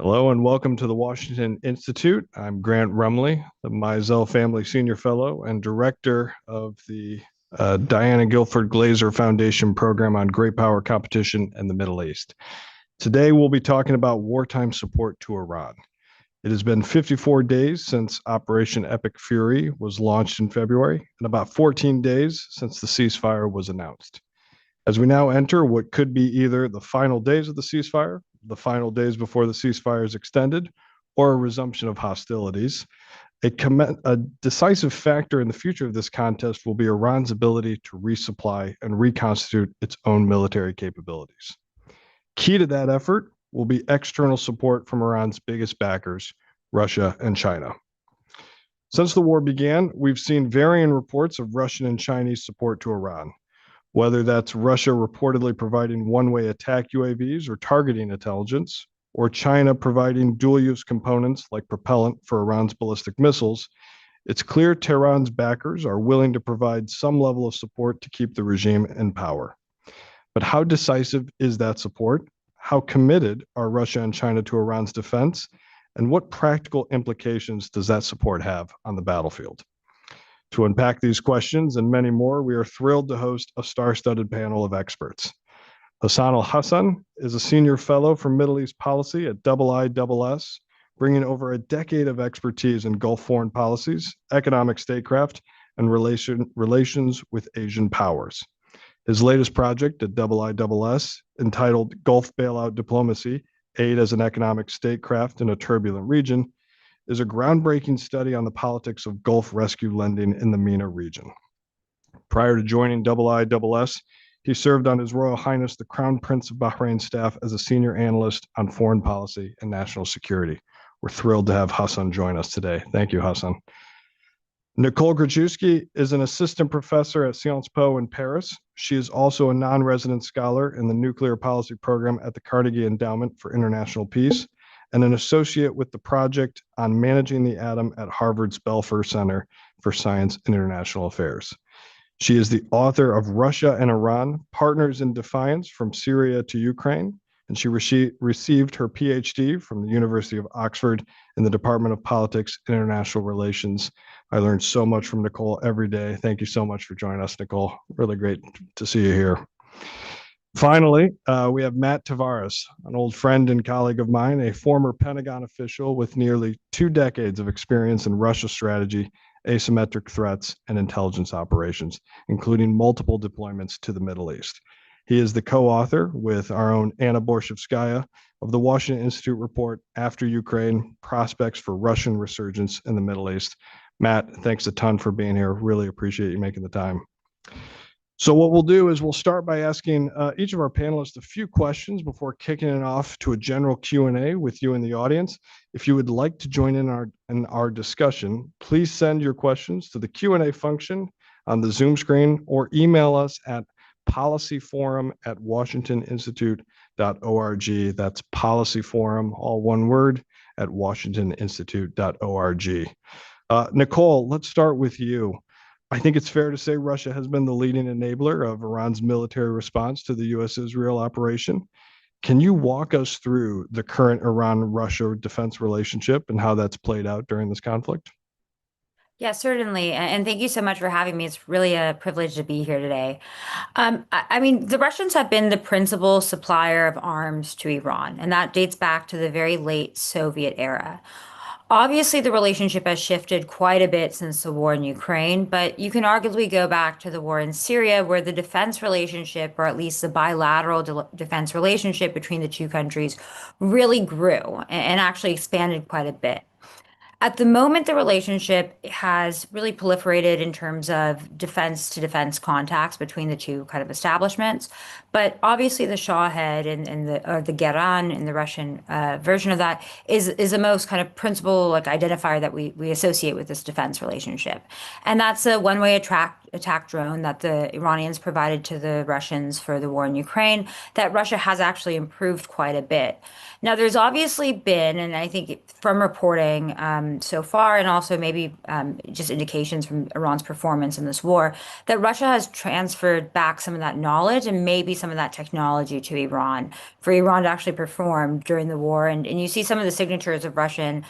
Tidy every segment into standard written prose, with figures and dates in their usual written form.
Hello and welcome to the Washington Institute. I'm Grant Rumley, the Meisel Family Senior Fellow and Director of the Diane and Guilford Glazer Foundation Program on Great Power Competition in the Middle East. Today we'll be talking about wartime support to Iran. It has been 54 days since Operation Epic Fury was launched in February and about 14 days since the ceasefire was announced. As we now enter what could be either the final days of the ceasefire, the final days before the ceasefire is extended, or a resumption of hostilities, a decisive factor in the future of this contest will be Iran's ability to resupply and reconstitute its own military capabilities. Key to that effort will be external support from Iran's biggest backers, Russia and China. Since the war began, we've seen varying reports of Russian and Chinese support to Iran. Whether that's Russia reportedly providing one-way attack UAVs or targeting intelligence, or China providing dual-use components like propellant for Iran's ballistic missiles, it's clear Tehran's backers are willing to provide some level of support to keep the regime in power. But how decisive is that support? How committed are Russia and China to Iran's defense? And what practical implications does that support have on the battlefield? To unpack these questions and many more, we are thrilled to host a star-studded panel of experts. Hasan Alhasan is a senior fellow for Middle East policy at IISS, bringing over a decade of expertise in Gulf foreign policies, economic statecraft, and relations with Asian powers. His latest project at IISS, entitled Gulf Bailout Diplomacy, Aid as an Economic Statecraft in a Turbulent Region, is a groundbreaking study on the politics of Gulf rescue lending in the MENA region. Prior to joining IISS, he served on His Royal Highness the Crown Prince of Bahrain's staff as a senior analyst on foreign policy and national security. We're thrilled to have Hasan join us today. Thank you, Hasan. Nicole Grajewski is an assistant professor at Sciences Po in Paris. She is also a non-resident scholar in the nuclear policy program at the Carnegie Endowment for International Peace and an associate with the project on managing the atom at Harvard's Belfer Center for Science and International Affairs. She is the author of Russia and Iran, Partners in Defiance from Syria to Ukraine, and she received her PhD from the University of Oxford in the Department of Politics and International Relations. I learned so much from Nicole every day. Thank you so much for joining us, Nicole. Really great to see you here. Finally, we have Matt Tavares, an old friend and colleague of mine, a former Pentagon official with nearly 2 decades of experience in Russia strategy, asymmetric threats, and intelligence operations, including multiple deployments to the Middle East. He is the co-author with our own Anna Borshevskaya of the Washington Institute report, After Ukraine, Prospects for Russian Resurgence in the Middle East. Matt, thanks a ton for being here. Really appreciate you making the time. So what we'll do is we'll start by asking each of our panelists a few questions before kicking it off to a general Q&A with you in the audience. If you would like to join in our discussion, please send your questions to the Q&A function on the Zoom screen or email us at policyforum@washingtoninstitute.org. That's policyforum, all one word, at washingtoninstitute.org. Nicole, let's start with you. I think it's fair to say Russia has been the leading enabler of Iran's military response to the U.S.-Israel operation. Can you walk us through the current Iran-Russia defense relationship and how that's played out during this conflict? Yeah, certainly. And thank you so much for having me. It's really a privilege to be here today. I mean, the Russians have been the principal supplier of arms to Iran, and that dates back to the very late Soviet era. Obviously, the relationship has shifted quite a bit since the war in Ukraine, but you can arguably go back to the war in Syria, where the defense relationship, or at least the bilateral defense relationship between the two countries, really grew and actually expanded quite a bit. At the moment, the relationship has really proliferated in terms of defense to defense contacts between the two kind of establishments. But obviously, the Shahhead and the Geran in the Russian version of that is the most kind of principal like identifier that we associate with this defense relationship. And that's a one-way attack drone that the Iranians provided to the Russians for the war in Ukraine that Russia has actually improved quite a bit. Now, there's obviously been, and I think from reporting, so far, and also maybe just indications from Iran's performance in this war, that Russia has transferred back some of that knowledge and maybe some of that technology to Iran for Iran to actually perform during the war. And you see some of the signatures of Russian,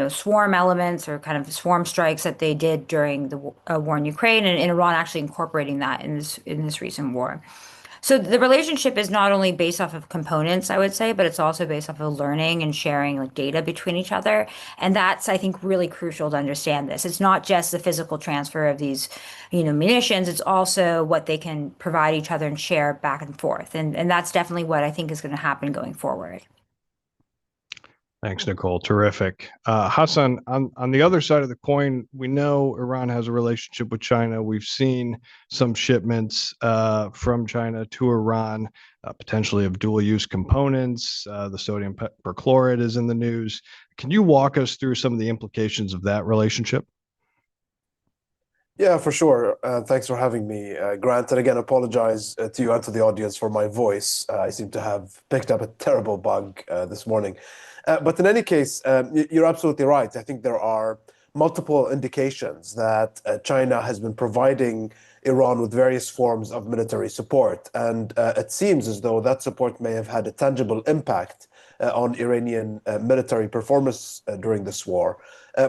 swarm elements or kind of swarm strikes that they did during the war in Ukraine, and Iran actually incorporating that in this recent war. So the relationship is not only based off of components, I would say, but it's also based off of learning and sharing like data between each other. And that's, I think, really crucial to understand this. It's not just the physical transfer of these, munitions. It's also what they can provide each other and share back and forth. And that's definitely what I think is going to happen going forward. Thanks, Nicole. Terrific. Hassan, on the other side of the coin, we know Iran has a relationship with China. We've seen some shipments from China to Iran, potentially of dual use components. The sodium perchlorate is in the news. Can you walk us through some of the implications of that relationship? Yeah, for sure. Thanks for having me, Grant. And again, apologize to you and to the audience for my voice. I seem to have picked up a terrible bug this morning. But in any case, you're absolutely right. I think there are multiple indications that China has been providing Iran with various forms of military support. And it seems as though that support may have had a tangible impact on Iranian military performance during this war,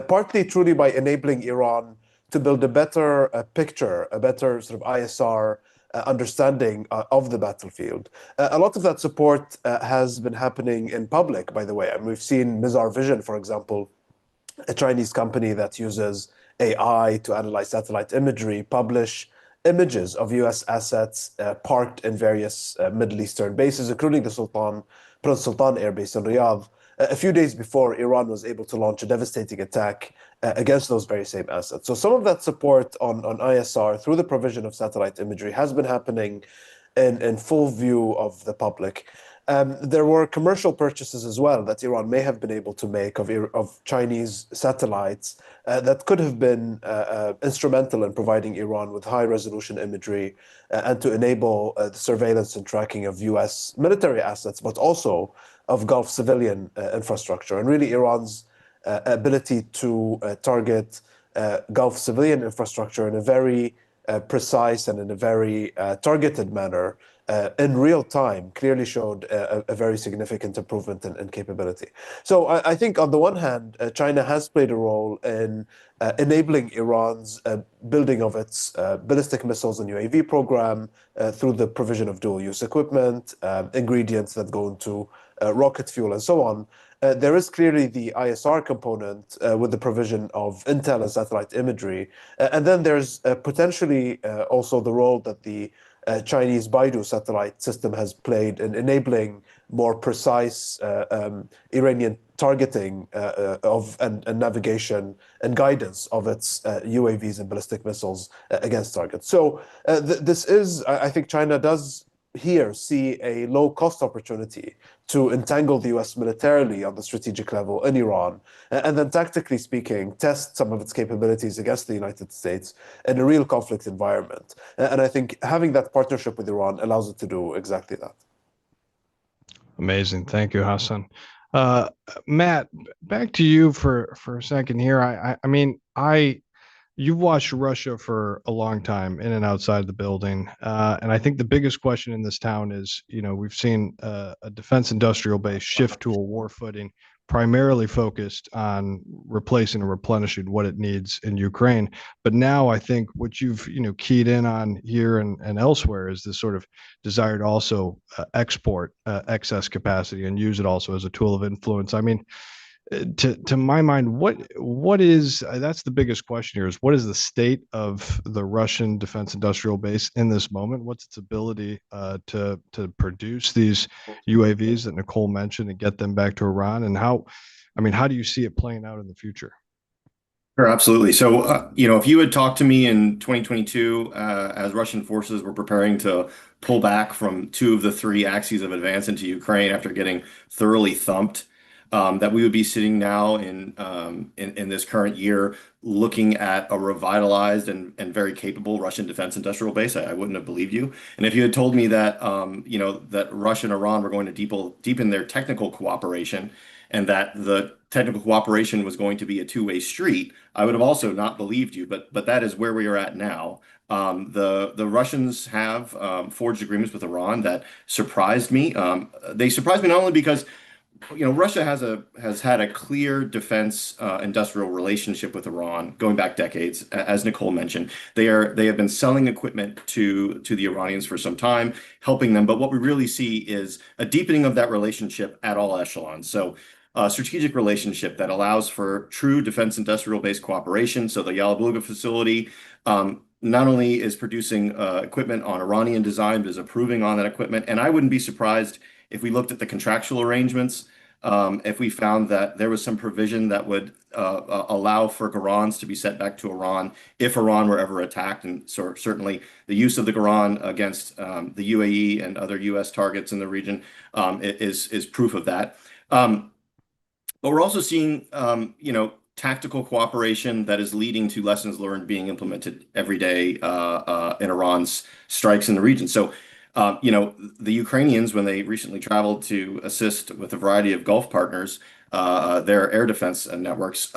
partly truly by enabling Iran to build a better picture, a better sort of ISR understanding of the battlefield. A lot of that support has been happening in public, by the way. And we've seen Mizar Vision, for example, a Chinese company that uses AI to analyze satellite imagery, publish images of US assets parked in various Middle Eastern bases, including the Prince Sultan Air Base in Riyadh, a few days before Iran was able to launch a devastating attack against those very same assets. So some of that support on ISR through the provision of satellite imagery has been happening in full view of the public. There were commercial purchases as well that Iran may have been able to make of Chinese satellites that could have been instrumental in providing Iran with high resolution imagery and to enable the surveillance and tracking of US military assets, but also of Gulf civilian infrastructure. And really, Iran's ability to target Gulf civilian infrastructure in a very precise and in a very targeted manner in real time clearly showed a very significant improvement in capability. So I think on the one hand, China has played a role in enabling Iran's building of its ballistic missiles and UAV program through the provision of dual use equipment, ingredients that go into rocket fuel and so on. There is clearly the ISR component with the provision of intel and satellite imagery. And then there's potentially also the role that the Chinese Baidu satellite system has played in enabling more precise Iranian targeting and navigation and guidance of its UAVs and ballistic missiles against targets. So this is, I think China does here see a low cost opportunity to entangle the US militarily on the strategic level in Iran, and then tactically speaking, test some of its capabilities against the United States in a real conflict environment. And I think having that partnership with Iran allows it to do exactly that. Amazing. Thank you, Hassan. Matt, back to you for a second here. You've watched Russia for a long time in and outside the building. And I think the biggest question in this town is, we've seen a defense industrial base shift to a war footing, primarily focused on replacing and replenishing what it needs in Ukraine. But now I think what you've, keyed in on here and elsewhere is this sort of desire to also export excess capacity and use it also as a tool of influence. I mean, to my mind, what is that's the biggest question here is what is the state of the Russian defense industrial base in this moment? What's its ability to produce these UAVs that Nicole mentioned and get them back to Iran? And how do you see it playing out in the future? Sure, absolutely. So, if you had talked to me in 2022, as Russian forces were preparing to pull back from two of the three axes of advance into Ukraine after getting thoroughly thumped, that we would be sitting now in this current year looking at a revitalized and very capable Russian defense industrial base, I wouldn't have believed you. And if you had told me that that Russia and Iran were going to deepen their technical cooperation and that the technical cooperation was going to be a two-way street, I would have also not believed you. But that is where we are at now. The Russians have forged agreements with Iran that surprised me. They surprised me not only because Russia has had a clear defense industrial relationship with Iran going back decades, as Nicole mentioned. They have been selling equipment to the Iranians for some time, helping them. But what we really see is a deepening of that relationship at all echelons. So a strategic relationship that allows for true defense industrial based cooperation. So the Yalabluga facility not only is producing equipment on Iranian design, but is approving on that equipment. And I wouldn't be surprised if we looked at the contractual arrangements, if we found that there was some provision that would allow for Garans to be sent back to Iran if Iran were ever attacked. And certainly the use of the Garan against the UAE and other U.S. targets in the region is proof of that. But we're also seeing, tactical cooperation that is leading to lessons learned being implemented every day in Iran's strikes in the region. So, the Ukrainians, when they recently traveled to assist with a variety of Gulf partners, their air defense networks,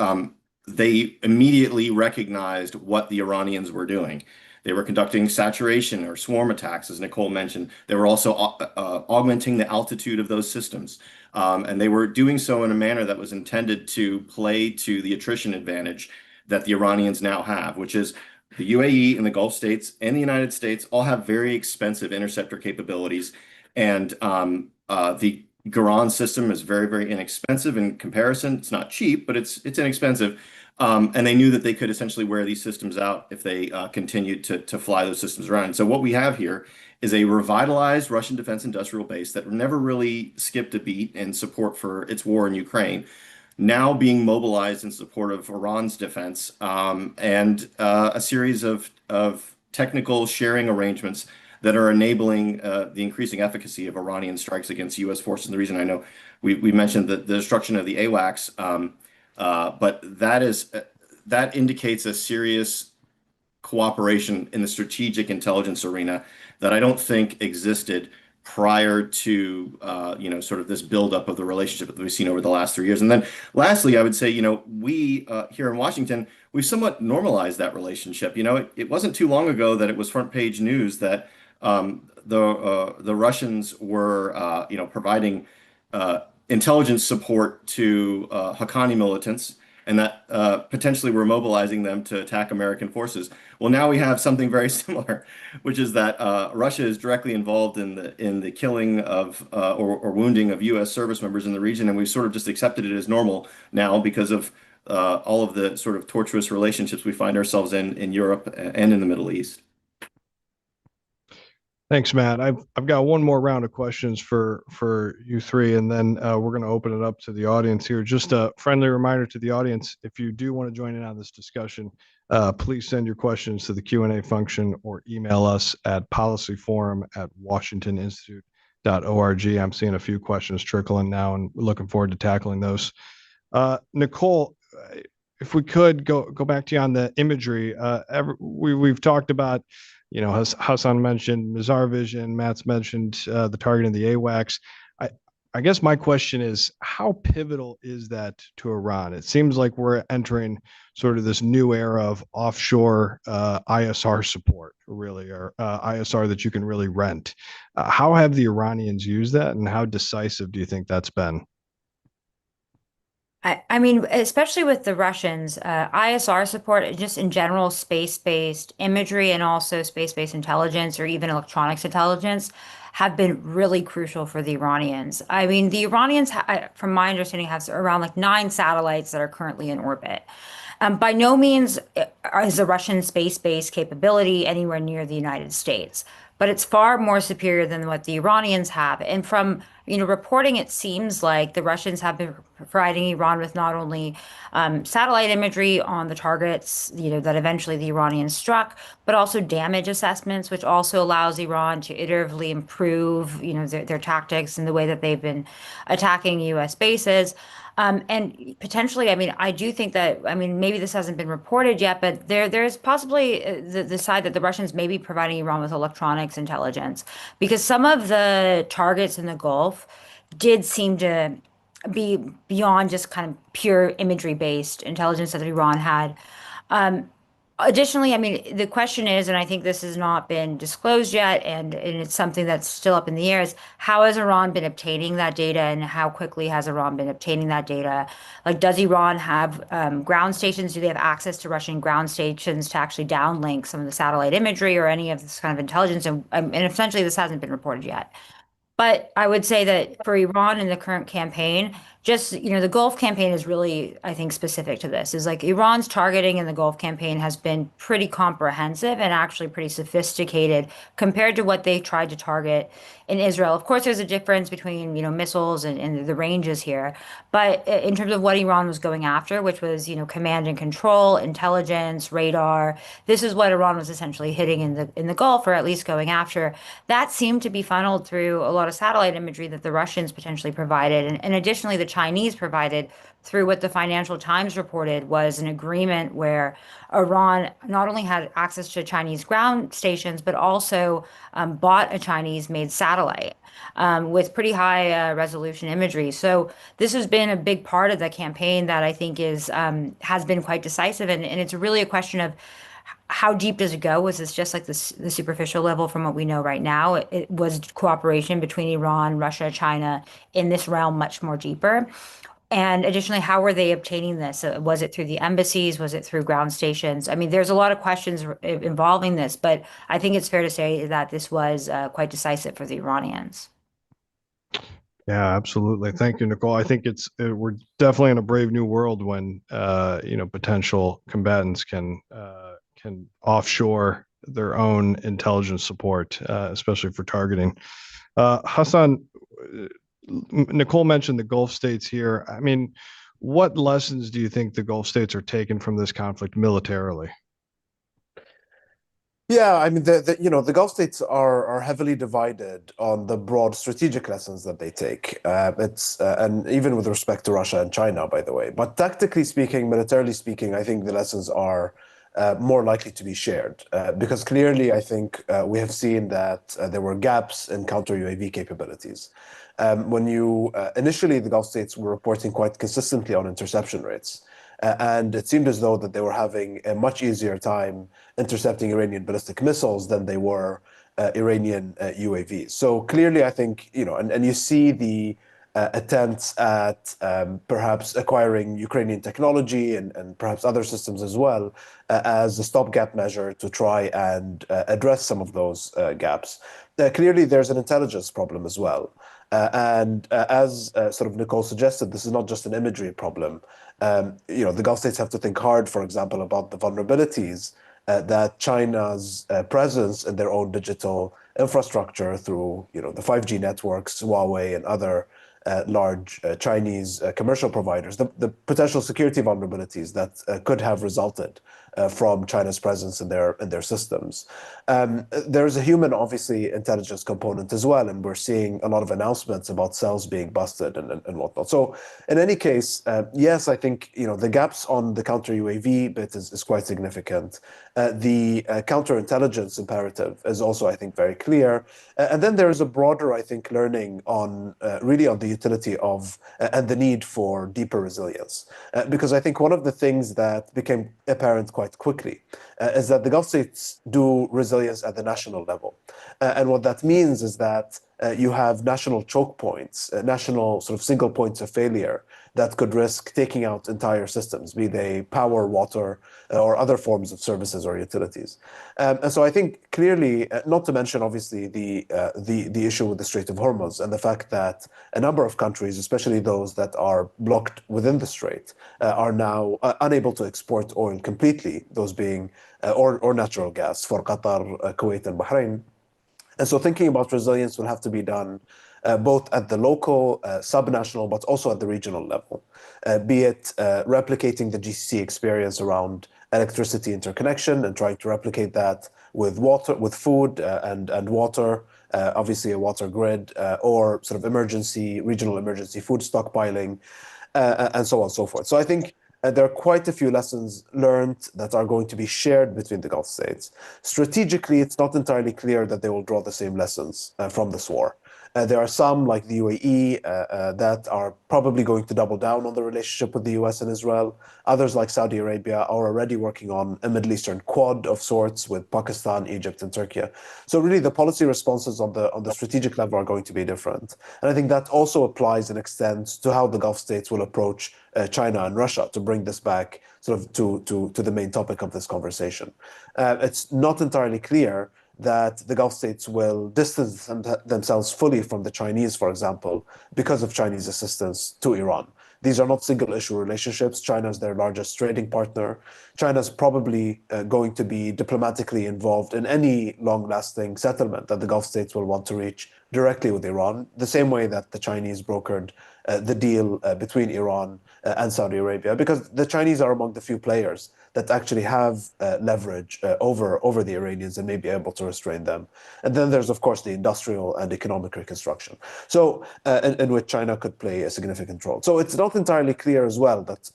they immediately recognized what the Iranians were doing. They were conducting saturation or swarm attacks, as Nicole mentioned. They were also augmenting the altitude of those systems. And they were doing so in a manner that was intended to play to the attrition advantage that the Iranians now have, which is the UAE and the Gulf states and the United States all have very expensive interceptor capabilities. And the Garan system is very, very inexpensive in comparison. It's not cheap, but it's inexpensive. And they knew that they could essentially wear these systems out if they continued to fly those systems around. So what we have here is a revitalized Russian defense industrial base that never really skipped a beat in support for its war in Ukraine, now being mobilized in support of Iran's defense, and a series of technical sharing arrangements that are enabling the increasing efficacy of Iranian strikes against U.S. forces. And the reason I know we mentioned the destruction of the AWACS, but that indicates a serious cooperation in the strategic intelligence arena that I don't think existed prior to sort of this buildup of the relationship that we've seen over the last 3 years. And then lastly, I would say, we here in Washington, we've somewhat normalized that relationship. It wasn't too long ago that it was front page news that the Russians were providing intelligence support to Haqqani militants, and that potentially we're mobilizing them to attack American forces. Well, now we have something very similar, which is that Russia is directly involved in the killing of or wounding of U.S. service members in the region, and we've sort of just accepted it as normal now because of all of the sort of tortuous relationships we find ourselves in Europe and in the Middle East. Thanks, Matt. I've got one more round of questions for you three, and then we're going to open it up to the audience here. Just a friendly reminder to the audience: if you do want to join in on this discussion, please send your questions to the Q&A function or email us at policyforum@washingtoninstitute.org. I'm seeing a few questions trickling now, and we're looking forward to tackling those. Nicole, if we could go back to you on the imagery. We've talked about, Hasan mentioned Mizar Vision, Matt's mentioned the targeting the AWACS. I guess my question is, how pivotal is that to Iran? It seems like we're entering sort of this new era of offshore ISR support, really, or ISR that you can really rent. How have the Iranians used that, and how decisive do you think that's been? I mean, especially with the Russians, ISR support, just in general, space-based imagery and also space-based intelligence or even electronics intelligence have been really crucial for the Iranians. I mean, the Iranians, from my understanding, have around like 9 satellites that are currently in orbit. By no means is the Russian space-based capability anywhere near the United States, but it's far more superior than what the Iranians have. And from reporting, it seems like the Russians have been providing Iran with not only satellite imagery on the targets, that eventually the Iranians struck, but also damage assessments, which also allows Iran to iteratively improve, their tactics and the way that they've been attacking U.S. bases. And potentially, I mean, I do think that, maybe this hasn't been reported yet, but there's possibly the side that the Russians may be providing Iran with electronics intelligence, because some of the targets in the Gulf did seem to be beyond just kind of pure imagery-based intelligence that Iran had. Um, Additionally, I mean, the question is, and I think this has not been disclosed yet, and it's something that's still up in the air, is how has Iran been obtaining that data and how quickly has Iran been obtaining that data? Like, does Iran have ground stations? Do they have access to Russian ground stations to actually downlink some of the satellite imagery or any of this kind of intelligence? And essentially, this hasn't been reported yet. But I would say that for Iran in the current campaign, just, the Gulf campaign is really, I think, specific to this. Is like Iran's targeting in the Gulf campaign has been pretty comprehensive and actually pretty sophisticated compared to what they tried to target in Israel. Of course, there's a difference between, missiles and the ranges here. But in terms of what Iran was going after, which was, command and control, intelligence, radar, this is what Iran was essentially hitting in the Gulf, or at least going after. That seemed to be funneled through a lot of satellite imagery that the Russians potentially provided, and additionally the Chinese provided through what the Financial Times reported was an agreement where Iran not only had access to Chinese ground stations, but also bought a Chinese-made satellite with pretty high resolution imagery. So this has been a big part of the campaign that I think is has been quite decisive, and it's really a question of how deep does it go? Was this just like the superficial level from what we know right now? It was cooperation between Iran, Russia, China in this realm much more deeper. And additionally, how were they obtaining this? Was it through the embassies? Was it through ground stations? I mean, there's a lot of questions involving this, but I think it's fair to say that this was quite decisive for the Iranians. Yeah, absolutely. Thank you, Nicole. I think we're definitely in a brave new world when potential combatants can offshore their own intelligence support, especially for targeting. Hasan, Nicole mentioned the Gulf states here. I mean, what lessons do you think the Gulf states are taking from this conflict militarily? Yeah, I mean, the Gulf states are heavily divided on the broad strategic lessons that they take. And even with respect to Russia and China, by the way. But tactically speaking, militarily speaking, I think the lessons are more likely to be shared because clearly, I think we have seen that there were gaps in counter UAV capabilities. When you initially, the Gulf states were reporting quite consistently on interception rates. And it seemed as though that they were having a much easier time intercepting Iranian ballistic missiles than they were Iranian UAVs. So clearly, I think, and you see the attempts at perhaps acquiring Ukrainian technology and perhaps other systems as well as a stopgap measure to try and address some of those gaps. Clearly, there's an intelligence problem as well. And as sort of Nicole suggested, this is not just an imagery problem. The Gulf states have to think hard, for example, about the vulnerabilities that China's presence in their own digital infrastructure through, the 5G networks, Huawei, and other large Chinese commercial providers, the potential security vulnerabilities that could have resulted from China's presence in their systems. There's a human, obviously, intelligence component as well, and we're seeing a lot of announcements about cells being busted and whatnot. So, in any case, yes, I think the gaps on the counter UAV bit is quite significant. The counterintelligence imperative is also, I think, very clear. And then there is a broader, I think, learning on really on the utility of and the need for deeper resilience. Because I think one of the things that became apparent quite quickly is that the Gulf states do resilience at the national level. And what that means is that you have national choke points, national sort of single points of failure that could risk taking out entire systems, be they power, water, or other forms of services or utilities. And so I think clearly, not to mention obviously the issue with the Strait of Hormuz and the fact that a number of countries, especially those that are blocked within the strait, are now unable to export oil completely, those being or natural gas for Qatar, Kuwait, and Bahrain. And so thinking about resilience will have to be done both at the local, subnational, but also at the regional level, be it replicating the GCC experience around electricity interconnection and trying to replicate that with water, with food and water, obviously a water grid, or sort of regional emergency food stockpiling, and so on and so forth. So I think there are quite a few lessons learned that are going to be shared between the Gulf states. Strategically, it's not entirely clear that they will draw the same lessons from this war. There are some, like the UAE, that are probably going to double down on the relationship with the US and Israel. Others, like Saudi Arabia, are already working on a Middle Eastern Quad of sorts with Pakistan, Egypt, and Turkey. So really, the policy responses on the strategic level are going to be different. And I think that also applies and extends to how the Gulf states will approach China and Russia, to bring this back sort of to the main topic of this conversation. It's not entirely clear that the Gulf states will distance themselves fully from the Chinese, for example, because of Chinese assistance to Iran. These are not single issue relationships. China is their largest trading partner. China is probably going to be diplomatically involved in any long-lasting settlement that the Gulf states will want to reach directly with Iran, the same way that the Chinese brokered the deal between Iran and Saudi Arabia, because the Chinese are among the few players that actually have leverage over the Iranians and may be able to restrain them. And then there's, of course, the industrial and economic reconstruction, so in which China could play a significant role. So it's not entirely clear as well that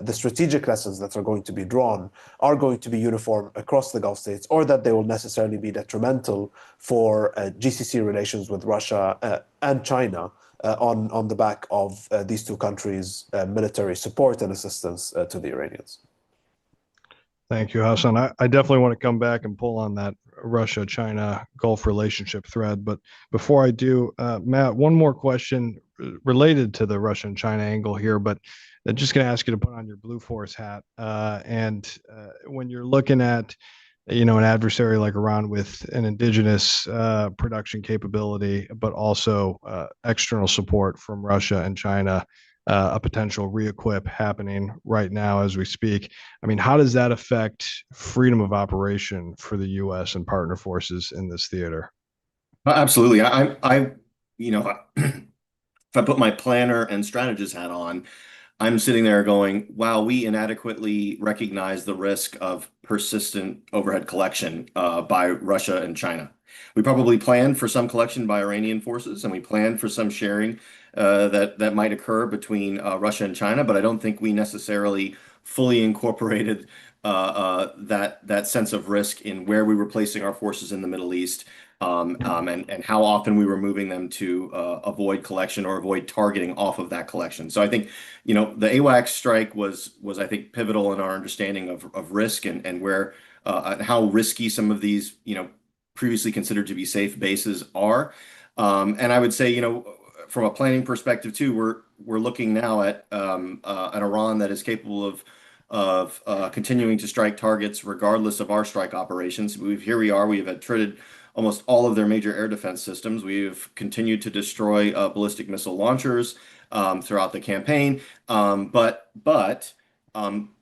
the strategic lessons that are going to be drawn are going to be uniform across the Gulf states, or that they will necessarily be detrimental for GCC relations with Russia and China on the back of these two countries' military support and assistance to the Iranians. Thank you, Hasan. I definitely want to come back and pull on that Russia-China Gulf relationship thread. But before I do, Matt, one more question related to the Russia and China angle here, but I'm just going to ask you to put on your Blue Force hat. When you're looking at, an adversary like Iran with an indigenous production capability, but also external support from Russia and China, a potential re-equip happening right now as we speak. I mean, how does that affect freedom of operation for the U.S. and partner forces in this theater? Absolutely. If I put my planner and strategist hat on, I'm sitting there going, wow, we inadequately recognize the risk of persistent overhead collection by Russia and China. We probably planned for some collection by Iranian forces, and we planned for some sharing that might occur between Russia and China, but I don't think we necessarily fully incorporated that sense of risk in where we were placing our forces in the Middle East, and how often we were moving them to avoid collection or avoid targeting off of that collection. So I think, the AWACS strike was I think pivotal in our understanding of risk and where and how risky some of these, previously considered to be safe bases are. And I would say, from a planning perspective too, we're looking now at an Iran that is capable of continuing to strike targets regardless of our strike operations. Here we are. We have attrited almost all of their major air defense systems. We've continued to destroy ballistic missile launchers throughout the campaign. But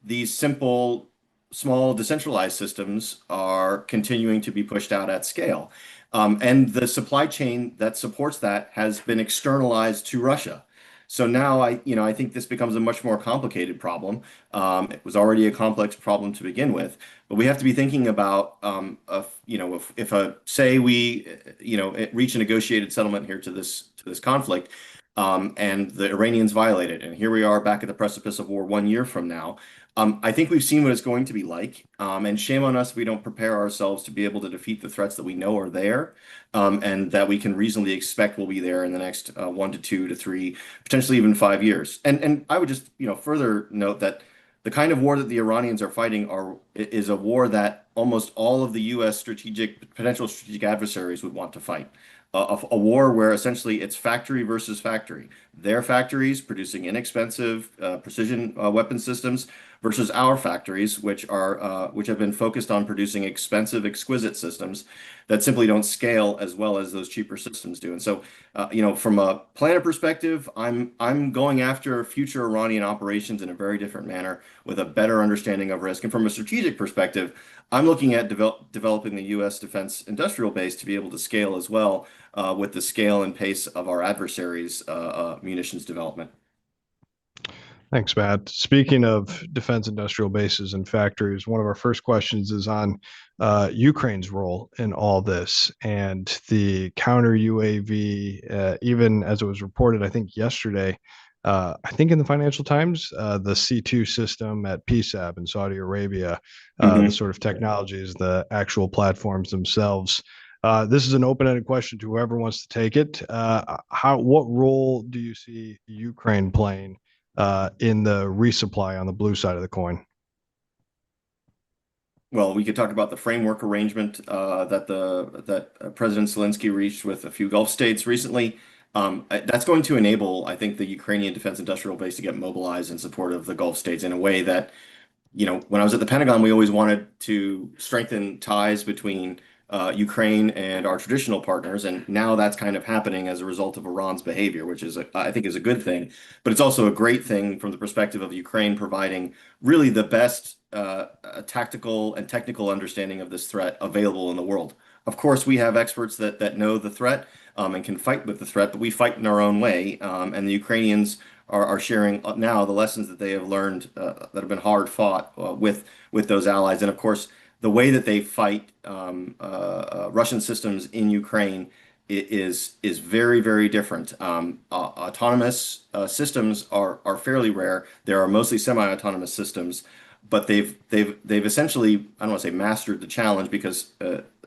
these simple, small, decentralized systems are continuing to be pushed out at scale. And the supply chain that supports that has been externalized to Russia. So now I think this becomes a much more complicated problem. It was already a complex problem to begin with, but we have to be thinking about, say we, reach a negotiated settlement here to this conflict, and the Iranians violate it, and here we are back at the precipice of war 1 year from now. I think we've seen what it's going to be like, and shame on us if we don't prepare ourselves to be able to defeat the threats that we know are there, and that we can reasonably expect will be there in the next 1 to 2 to 3, potentially even 5 years. And I would just further note that the kind of war that the Iranians are fighting is a war that almost all of the U.S. potential strategic adversaries would want to fight. A war where essentially it's factory versus factory. Their factories producing inexpensive precision weapon systems versus our factories, which have been focused on producing expensive, exquisite systems that simply don't scale as well as those cheaper systems do. And so, from a planner perspective, I'm going after future Iranian operations in a very different manner with a better understanding of risk. And from a strategic perspective, I'm looking at developing the U.S. defense industrial base to be able to scale as well with the scale and pace of our adversaries' munitions development. Thanks, Matt. Speaking of defense industrial bases and factories, one of our first questions is on Ukraine's role in all this and the counter UAV, even as it was reported, I think yesterday, I think in the Financial Times, the C2 system at PSAB in Saudi Arabia, the sort of technologies, the actual platforms themselves, This is an open-ended question to whoever wants to take it. What role do you see Ukraine playing in the resupply on the blue side of the coin? Well, we could talk about the framework arrangement that President Zelensky reached with a few Gulf states recently. That's going to enable, I think, the Ukrainian defense industrial base to get mobilized in support of the Gulf states in a way that, when I was at the Pentagon, we always wanted to strengthen ties between Ukraine and our traditional partners, and now that's kind of happening as a result of Iran's behavior, which I think is a good thing. But it's also a great thing from the perspective of Ukraine providing really the best tactical and technical understanding of this threat available in the world. Of course, we have experts that know the threat and can fight with the threat, but we fight in our own way, and the Ukrainians are sharing now the lessons that they have learned that have been hard fought with those allies. And of course, the way that they fight Russian systems in Ukraine is very, very different. Autonomous systems are fairly rare. There are mostly semi-autonomous systems, but they've essentially, I don't want to say mastered the challenge, because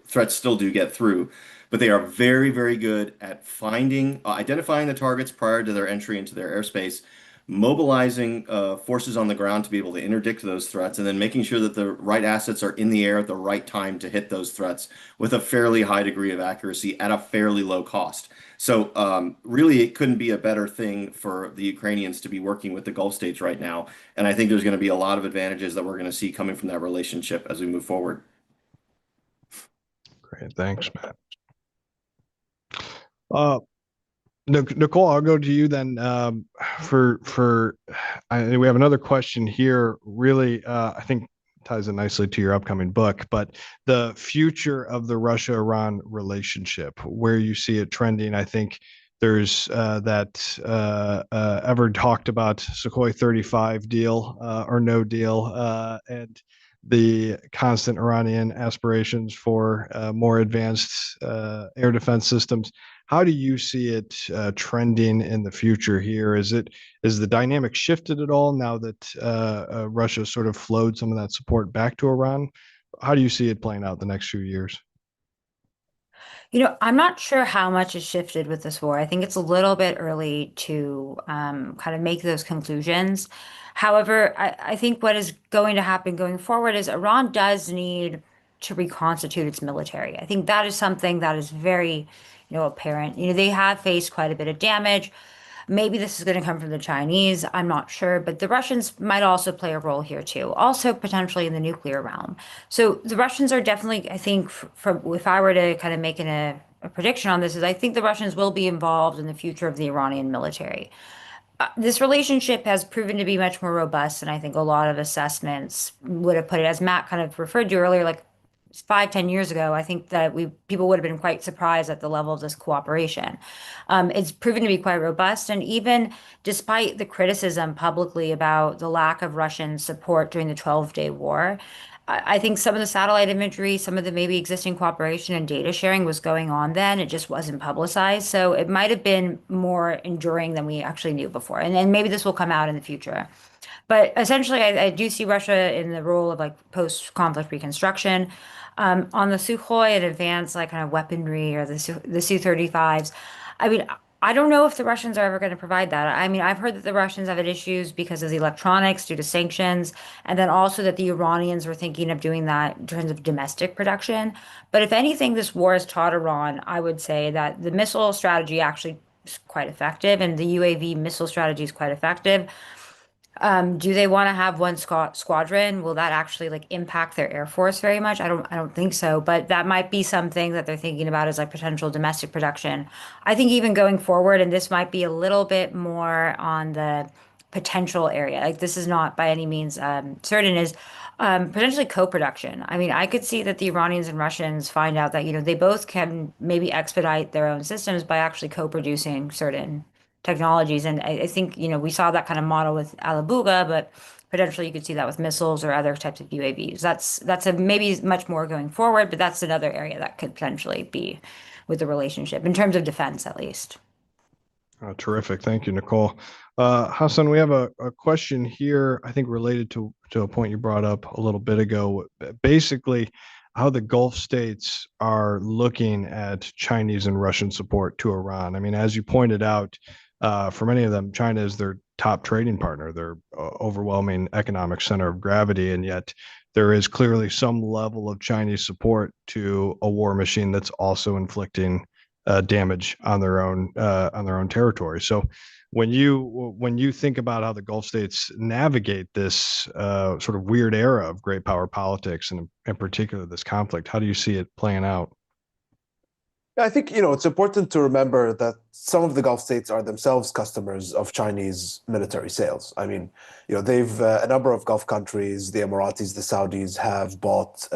threats still do get through. But they are very, very good at identifying the targets prior to their entry into their airspace, mobilizing forces on the ground to be able to interdict those threats, and then making sure that the right assets are in the air at the right time to hit those threats with a fairly high degree of accuracy at a fairly low cost. So really, it couldn't be a better thing for the Ukrainians to be working with the Gulf states right now. And I think there's going to be a lot of advantages that we're going to see coming from that relationship as we move forward. Great. Thanks, Matt. Nicole, I'll go to you then. We have another question here. Really, I think ties in nicely to your upcoming book, but the future of the Russia-Iran relationship, where you see it trending. I think there's that ever talked about Sukhoi 35 deal or no deal, and the constant Iranian aspirations for more advanced air defense systems. How do you see it trending in the future here? Is the dynamic shifted at all now that Russia sort of flowed some of that support back to Iran? How do you see it playing out the next few years? I'm not sure how much has shifted with this war. I think it's a little bit early to kind of make those conclusions. However, I think what is going to happen going forward is Iran does need to reconstitute its military. I think that is something that is very, apparent. They have faced quite a bit of damage. Maybe this is going to come from the Chinese. I'm not sure, but the Russians might also play a role here too. Also potentially in the nuclear realm. So the Russians are definitely, I think, if I were to kind of make a prediction on this, is I think the Russians will be involved in the future of the Iranian military. This relationship has proven to be much more robust than I think a lot of assessments would have put it. As Matt kind of referred to earlier, like 5-10 years ago, I think that people would have been quite surprised at the level of this cooperation. It's proven to be quite robust, and even despite the criticism publicly about the lack of Russian support during the 12-day war, I think some of the satellite imagery, some of the maybe existing cooperation and data sharing was going on then. It just wasn't publicized. So it might have been more enduring than we actually knew before. And then maybe this will come out in the future. But essentially, I do see Russia in the role of like post-conflict reconstruction. On the Sukhoi and advanced like kind of weaponry or the Su-35s, I mean, I don't know if the Russians are ever going to provide that. I mean, I've heard that the Russians have had issues because of the electronics due to sanctions, and then also that the Iranians were thinking of doing that in terms of domestic production. But if anything, this war has taught Iran, I would say that the missile strategy actually is quite effective, and the UAV missile strategy is quite effective. Do they want to have one squadron? Will that actually like impact their air force very much? I don't think so, but that might be something that they're thinking about as like potential domestic production. I think even going forward, and this might be a little bit more on the potential area. Like this is not by any means certain, is potentially co-production. I mean, I could see that the Iranians and Russians find out that, they both can maybe expedite their own systems by actually co-producing certain technologies. And I think, we saw that kind of model with Alabuga, but potentially you could see that with missiles or other types of UAVs. That's a maybe much more going forward, but that's another area that could potentially be with the relationship in terms of defense, at least. Oh, terrific. Thank you, Nicole. Hasan, we have a question here, I think related to a point you brought up a little bit ago. Basically, how the Gulf states are looking at Chinese and Russian support to Iran. I mean, as you pointed out, for many of them, China is their top trading partner, their overwhelming economic center of gravity, and yet there is clearly some level of Chinese support to a war machine that's also inflicting damage on their own territory. So when you think about how the Gulf states navigate this sort of weird era of great power politics, and in particular this conflict, how do you see it playing out? I think, it's important to remember that some of the Gulf states are themselves customers of Chinese military sales. I mean, they've a number of Gulf countries, the Emiratis, the Saudis have bought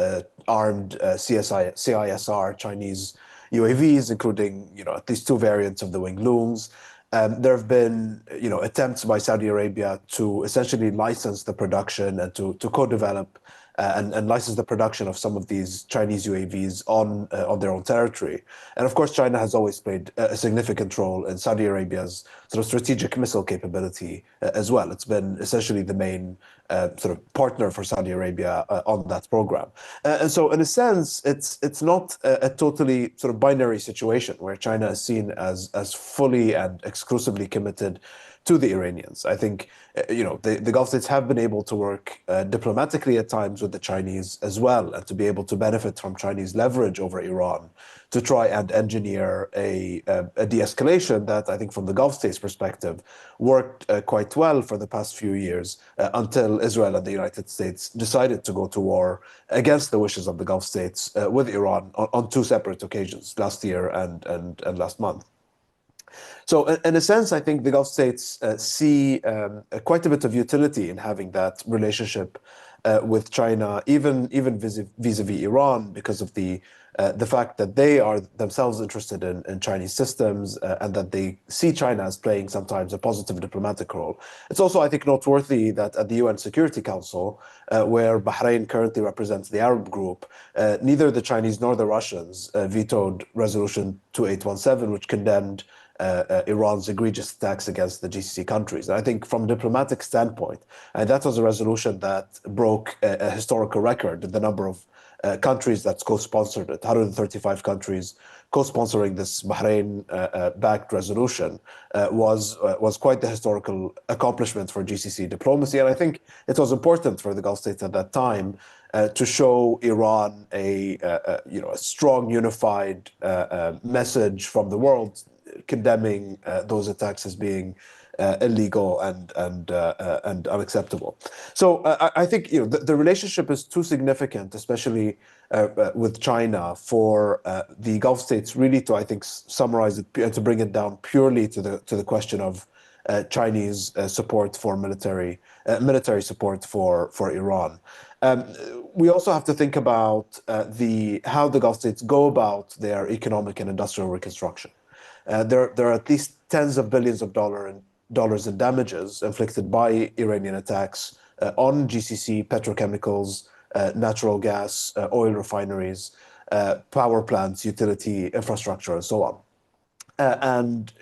armed CISR Chinese UAVs, including, at least two variants of the winged looms. There have been, attempts by Saudi Arabia to essentially license the production and to co-develop and license the production of some of these Chinese UAVs on their own territory. And of course, China has always played a significant role in Saudi Arabia's sort of strategic missile capability as well. It's been essentially the main sort of partner for Saudi Arabia on that program. And so in a sense, it's not a totally sort of binary situation where China is seen as fully and exclusively committed to the Iranians. I think, the Gulf states have been able to work diplomatically at times with the Chinese as well, and to be able to benefit from Chinese leverage over Iran to try and engineer a de-escalation that I think from the Gulf states' perspective worked quite well for the past few years until Israel and the United States decided to go to war against the wishes of the Gulf states with Iran on two separate occasions, last year and last month. So in a sense, I think the Gulf states see quite a bit of utility in having that relationship with China, even vis-a-vis Iran, because of the fact that they are themselves interested in Chinese systems and that they see China as playing sometimes a positive diplomatic role. It's also, I think, noteworthy that at the UN Security Council, where Bahrain currently represents the Arab group, neither the Chinese nor the Russians vetoed Resolution 2817, which condemned Iran's egregious attacks against the GCC countries. And I think from a diplomatic standpoint, and that was a resolution that broke a historical record in the number of countries that's co-sponsored it, 135 countries co-sponsoring this Bahrain-backed resolution was quite the historical accomplishment for GCC diplomacy. And I think it was important for the Gulf states at that time to show Iran a strong, unified message from the world, condemning those attacks as being illegal and unacceptable. So I think the relationship is too significant, especially with China, for the Gulf states really to, I think, summarize it and to bring it down purely to the question of Chinese support for military support for Iran. We also have to think about how the Gulf states go about their economic and industrial reconstruction. There are at least tens of billions of dollars in damages inflicted by Iranian attacks on GCC, petrochemicals, natural gas, oil refineries, power plants, utility infrastructure, and so on. And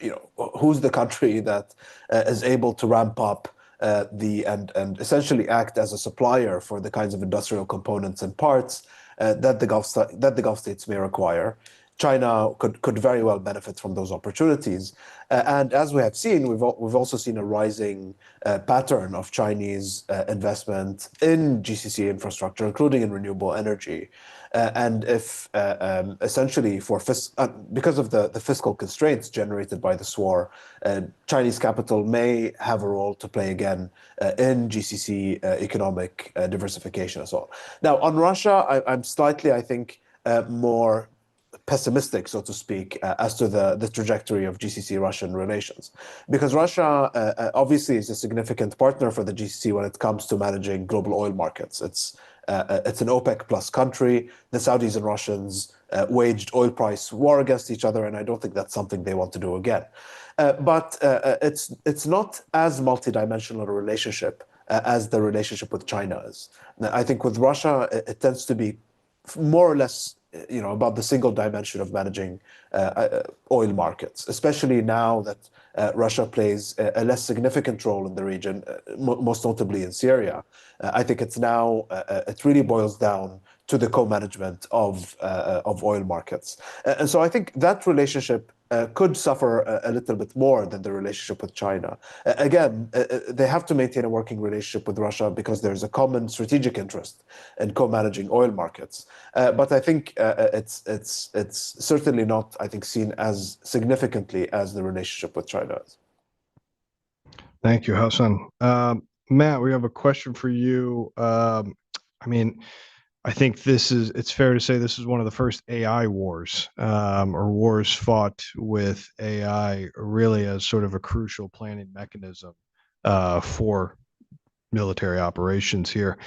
who's the country that is able to ramp up and essentially act as a supplier for the kinds of industrial components and parts that the Gulf states may require? China could very well benefit from those opportunities. And as we have seen, we've also seen a rising pattern of Chinese investment in GCC infrastructure, including in renewable energy. And if essentially because of the fiscal constraints generated by this war, Chinese capital may have a role to play again in GCC economic diversification and so on. Now, on Russia, I'm slightly, I think, more pessimistic, so to speak, as to the trajectory of GCC-Russian relations. Because Russia obviously is a significant partner for the GCC when it comes to managing global oil markets. It's an OPEC plus country. The Saudis and Russians waged oil price war against each other, and I don't think that's something they want to do again. But it's not as multidimensional a relationship as the relationship with China is. I think with Russia, it tends to be more or less about the single dimension of managing oil markets, especially now that Russia plays a less significant role in the region, most notably in Syria. I think it really boils down to the co-management of oil markets. And so I think that relationship could suffer a little bit more than the relationship with China. Again, they have to maintain a working relationship with Russia because there's a common strategic interest in co-managing oil markets. But I think it's certainly not, I think, seen as significantly as the relationship with China is. Thank you, Hasan. Matt, we have a question for you. I mean, I think it's fair to say this is one of the first AI wars, or wars fought with AI really as sort of a crucial planning mechanism for military operations here.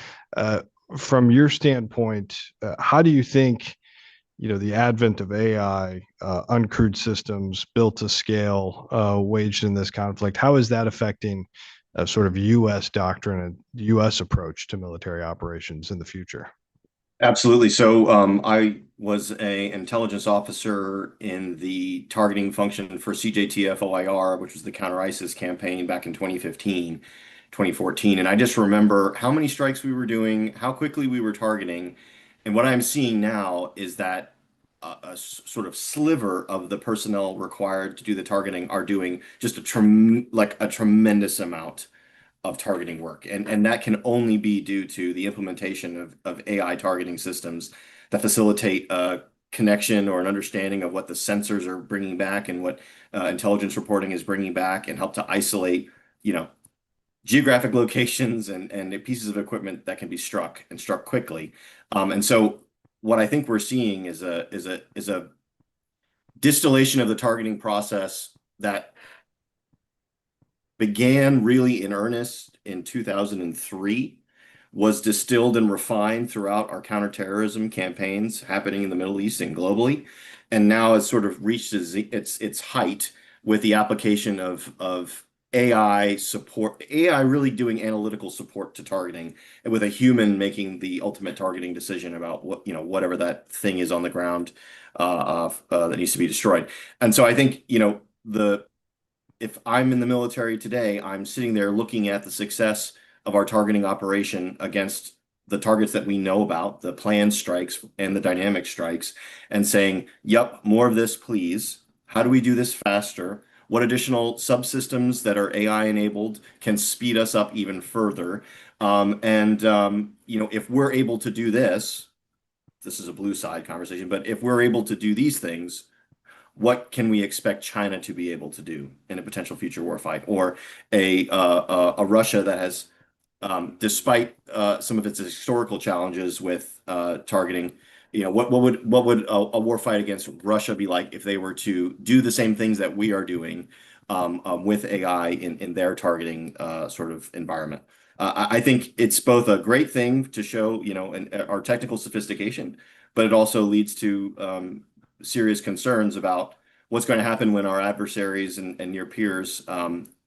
From your standpoint, how do you think, the advent of AI, uncrewed systems built to scale, waged in this conflict, how is that affecting sort of U.S. doctrine and U.S. approach to military operations in the future? Absolutely. So I was an intelligence officer in the targeting function for CJTF OIR, which was the counter-ISIS campaign back in 2015, 2014. And I just remember how many strikes we were doing, how quickly we were targeting. And what I'm seeing now is that a sort of sliver of the personnel required to do the targeting are doing just a tremendous amount of targeting work. And that can only be due to the implementation of AI targeting systems that facilitate a connection or an understanding of what the sensors are bringing back and what intelligence reporting is bringing back, and help to isolate, geographic locations and pieces of equipment that can be struck quickly. And so what I think we're seeing is a distillation of the targeting process that began really in earnest in 2003, was distilled and refined throughout our counterterrorism campaigns happening in the Middle East and globally, and now has sort of reached its height with the application of AI support, AI really doing analytical support to targeting, and with a human making the ultimate targeting decision about whatever that thing is on the ground that needs to be destroyed. And so I think if I'm in the military today, I'm sitting there looking at the success of our targeting operation against the targets that we know about, the planned strikes and the dynamic strikes, and saying, yep, more of this, please. How do we do this faster? What additional subsystems that are AI enabled can speed us up even further? If we're able to do this is a blue side conversation, but if we're able to do these things, what can we expect China to be able to do in a potential future warfight, or a Russia that has, despite some of its historical challenges with targeting, what would a warfight against Russia be like if they were to do the same things that we are doing with AI in their targeting sort of environment? I think it's both a great thing to show, our technical sophistication, but it also leads to serious concerns about what's going to happen when our adversaries and near peers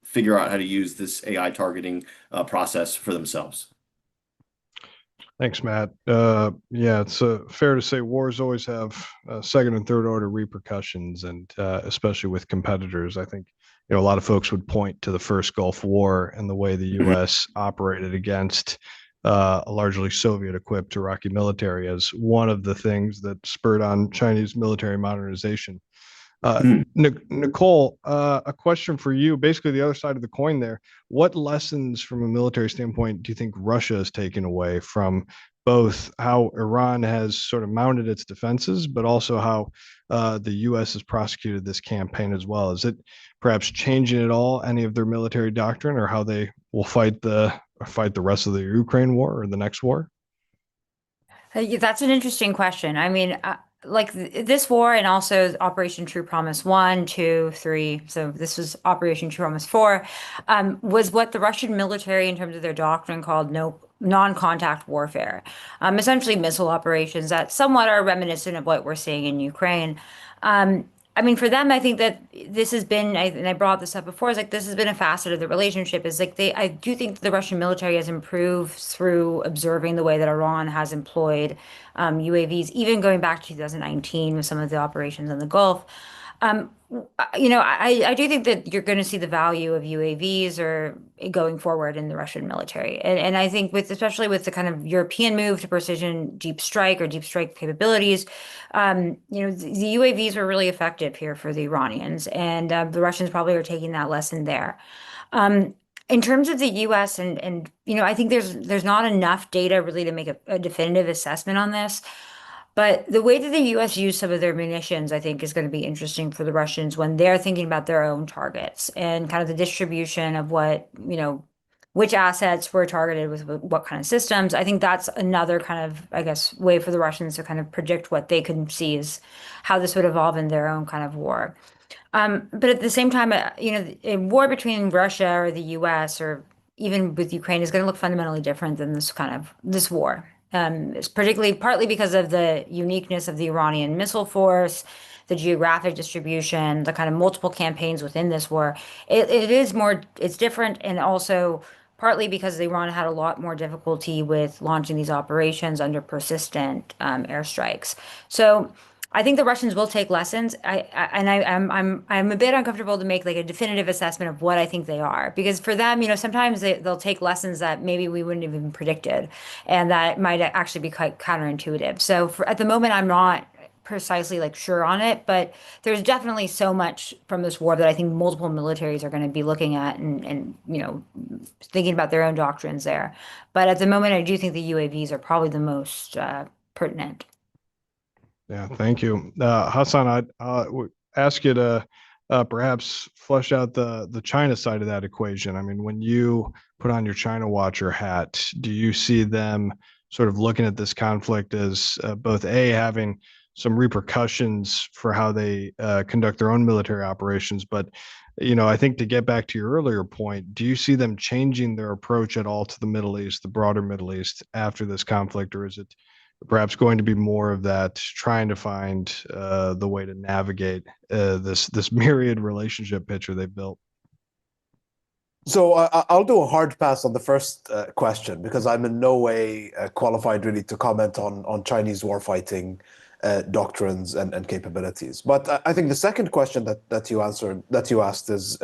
figure out how to use this AI targeting process for themselves. Thanks, Matt. Yeah, it's fair to say wars always have second and third order repercussions, and especially with competitors. I think a lot of folks would point to the first Gulf War and the way the U.S. operated against a largely Soviet-equipped Iraqi military as one of the things that spurred on Chinese military modernization. Nicole, a question for you. Basically, the other side of the coin there. What lessons from a military standpoint do you think Russia has taken away from both how Iran has sort of mounted its defenses, but also how the U.S. has prosecuted this campaign as well? Is it perhaps changing at all any of their military doctrine, or how they will fight the rest of the Ukraine war or the next war? That's an interesting question. I mean, like this war, and also Operation True Promise 1, 2, 3. So this was Operation True Promise 4, was what the Russian military, in terms of their doctrine, called non-contact warfare. Essentially missile operations that somewhat are reminiscent of what we're seeing in Ukraine. I mean, for them, I think that this has been, and I brought this up before, is like this has been a facet of the relationship. Is like I do think the Russian military has improved through observing the way that Iran has employed UAVs, even going back to 2019 with some of the operations in the Gulf. I do think that you're going to see the value of UAVs or going forward in the Russian military. And I think especially with the kind of European move to precision deep strike or deep strike capabilities, the UAVs were really effective here for the Iranians, and the Russians probably are taking that lesson there. In terms of the U.S. and I think there's not enough data really to make a definitive assessment on this. But the way that the U.S. used some of their munitions, I think, is going to be interesting for the Russians when they're thinking about their own targets and kind of the distribution of which assets were targeted with what kind of systems. I think that's another kind of, I guess, way for the Russians to kind of predict what they can see is how this would evolve in their own kind of war. But at the same time, a war between Russia or the U.S. or even with Ukraine is going to look fundamentally different than this war. It's particularly partly because of the uniqueness of the Iranian missile force, the geographic distribution, the kind of multiple campaigns within this war. It's different, and also partly because Iran had a lot more difficulty with launching these operations under persistent airstrikes. So I think the Russians will take lessons. I'm a bit uncomfortable to make like a definitive assessment of what I think they are, because for them, sometimes they'll take lessons that maybe we wouldn't have even predicted, and that might actually be quite counterintuitive. So at the moment, I'm not precisely like sure on it, but there's definitely so much from this war that I think multiple militaries are going to be looking at and thinking about their own doctrines there. But at the moment, I do think the UAVs are probably the most pertinent. Yeah, thank you. Hasan, I'd would ask you to perhaps flesh out the China side of that equation. I mean, when you put on your China watcher hat, do you see them sort of looking at this conflict as both having some repercussions for how they conduct their own military operations, but I think to get back to your earlier point, do you see them changing their approach at all to the Middle East, the broader Middle East, after this conflict, or is it perhaps going to be more of that trying to find the way to navigate this myriad relationship picture they've built? So I'll do a hard pass on the first question because I'm in no way qualified really to comment on Chinese warfighting doctrines and capabilities. But I think the second question that you asked is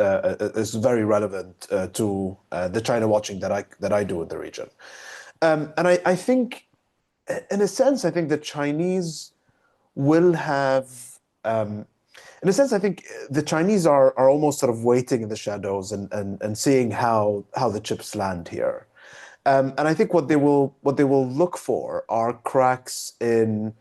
very relevant to the China watching that I do in the region. And I think, in a sense, I think the Chinese will have. In a sense, I think the Chinese are almost sort of waiting in the shadows and seeing how the chips land here. And I think what they will look for are cracks in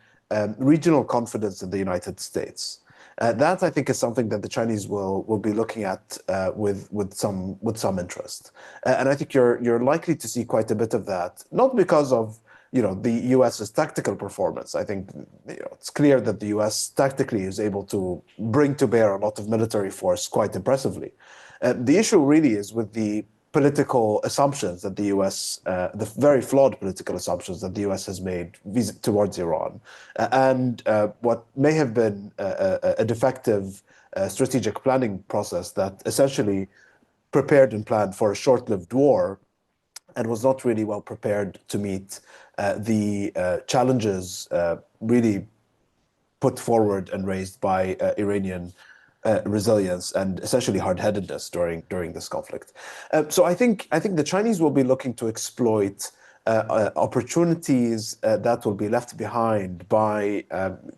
regional confidence in the United States. That I think is something that the Chinese will be looking at with some interest. And I think you're likely to see quite a bit of that, not because of the U.S.'s tactical performance. I think it's clear that the U.S. tactically is able to bring to bear a lot of military force quite impressively. The issue really is with the political assumptions that the U.S., the very flawed political assumptions that the U.S. has made towards Iran, and what may have been a defective strategic planning process that essentially prepared and planned for a short-lived war and was not really well prepared to meet the challenges really put forward and raised by Iranian resilience and essentially hard-headedness during this conflict. So I think the Chinese will be looking to exploit opportunities that will be left behind by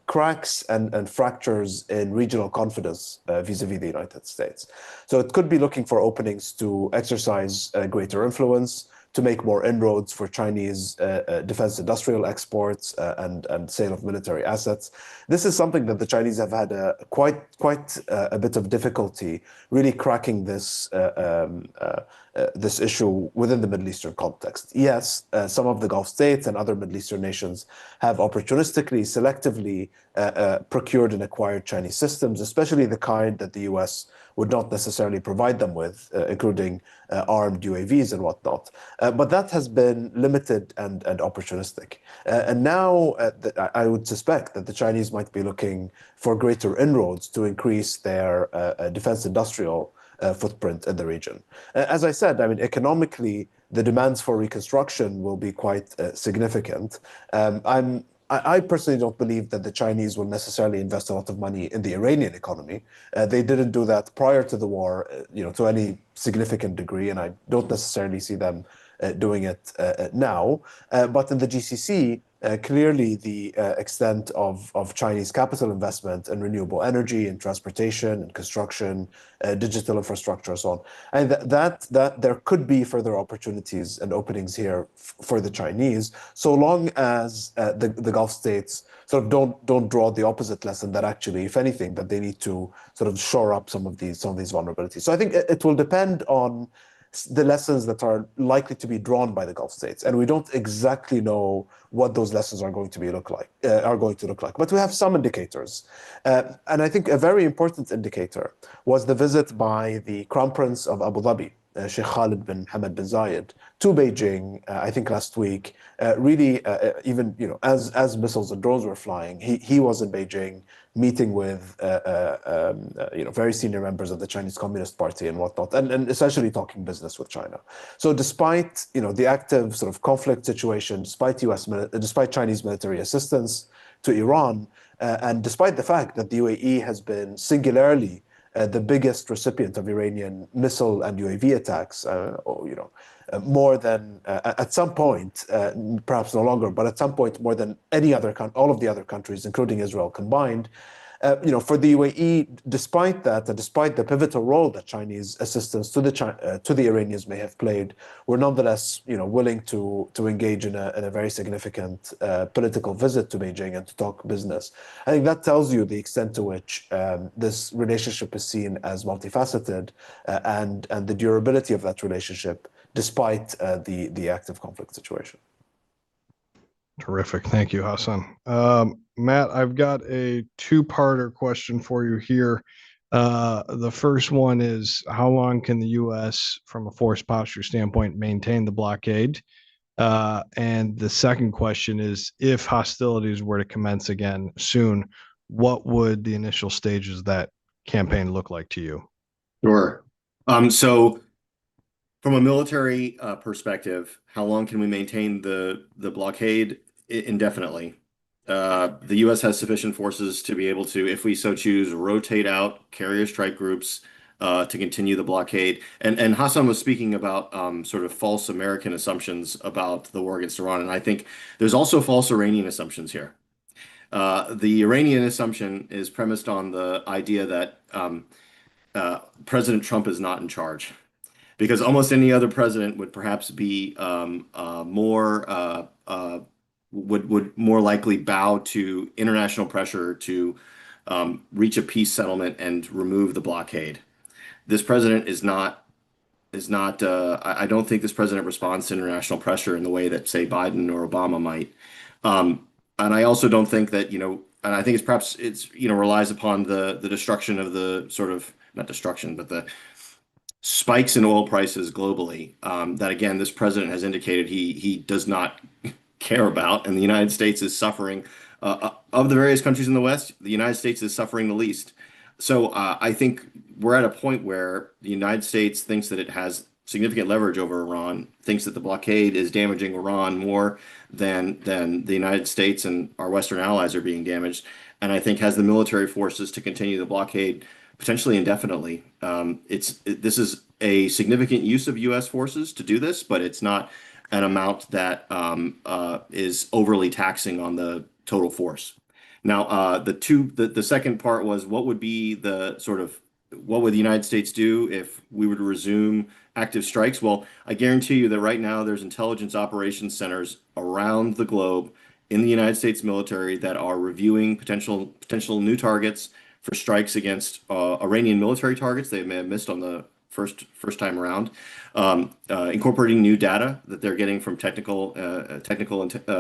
cracks and fractures in regional confidence vis-a-vis the United States. So it could be looking for openings to exercise greater influence, to make more inroads for Chinese defense industrial exports and sale of military assets. This is something that the Chinese have had quite a bit of difficulty really cracking this issue within the Middle Eastern context. Yes, some of the Gulf states and other Middle Eastern nations have opportunistically, selectively procured and acquired Chinese systems, especially the kind that the U.S. would not necessarily provide them with, including armed UAVs and whatnot. But that has been limited and opportunistic. And now I would suspect that the Chinese might be looking for greater inroads to increase their defense industrial footprint in the region. As I said, I mean, economically, the demands for reconstruction will be quite significant. I'm I personally don't believe that the Chinese will necessarily invest a lot of money in the Iranian economy. They didn't do that prior to the war, to any significant degree, and I don't necessarily see them doing it now. But in the GCC, clearly the extent of Chinese capital investment in renewable energy, in transportation, and construction, digital infrastructure, and so on, and that there could be further opportunities and openings here for the Chinese, so long as the Gulf states sort of don't draw the opposite lesson, that actually, if anything, that they need to sort of shore up some of these vulnerabilities. So I think it will depend on the lessons that are likely to be drawn by the Gulf states, and we don't exactly know what those lessons are going to look like. But we have some indicators, and I think a very important indicator was the visit by the Crown Prince of Abu Dhabi, Sheikh Khalid bin Hamad bin Zayed, to Beijing, I think last week. Really, even as missiles and drones were flying, he was in Beijing meeting with very senior members of the Chinese Communist Party and whatnot, and essentially talking business with China. So despite the active sort of conflict situation, despite Chinese military assistance to Iran, and despite the fact that the UAE has been singularly the biggest recipient of Iranian missile and UAV attacks, more than at some point, perhaps no longer, but at some point more than all of the other countries, including Israel combined. For the UAE, despite that, and despite the pivotal role that Chinese assistance to the Iranians may have played, we're nonetheless, willing to engage in a very significant political visit to Beijing and to talk business. I think that tells you the extent to which this relationship is seen as multifaceted, and the durability of that relationship, despite the active conflict situation. Terrific. Thank you, Hasan. Matt, I've got a two-parter question for you here. The first one is, how long can the U.S., from a force posture standpoint, maintain the blockade? And the second question is, if hostilities were to commence again soon, what would the initial stages of that campaign look like to you? Sure. So from a military perspective, how long can we maintain the blockade? Indefinitely. The U.S. has sufficient forces to be able to, if we so choose, rotate out carrier strike groups to continue the blockade. And Hasan was speaking about sort of false American assumptions about the war against Iran, and I think there's also false Iranian assumptions here. The Iranian assumption is premised on the idea that President Trump is not in charge, because almost any other president would perhaps be would more likely bow to international pressure to reach a peace settlement and remove the blockade. This president is not. I don't think this president responds to international pressure in the way that, say, Biden or Obama might. And I also don't think that, and I think it's relies upon the destruction of the sort of, not destruction, but the spikes in oil prices globally, that again, this president has indicated he does not care about, and the United States is suffering. Of the various countries in the West, the United States is suffering the least. So I think we're at a point where the United States thinks that it has significant leverage over Iran, thinks that the blockade is damaging Iran more than the United States and our Western allies are being damaged, and I think has the military forces to continue the blockade potentially indefinitely. This is a significant use of U.S. forces to do this, but it's not an amount that is overly taxing on the total force. Now, the second part was, what would be what would the United States do if we were to resume active strikes? Well, I guarantee you that right now there's intelligence operations centers around the globe in the United States military that are reviewing potential new targets for strikes against Iranian military targets they may have missed on the first time around, incorporating new data that they're getting from technical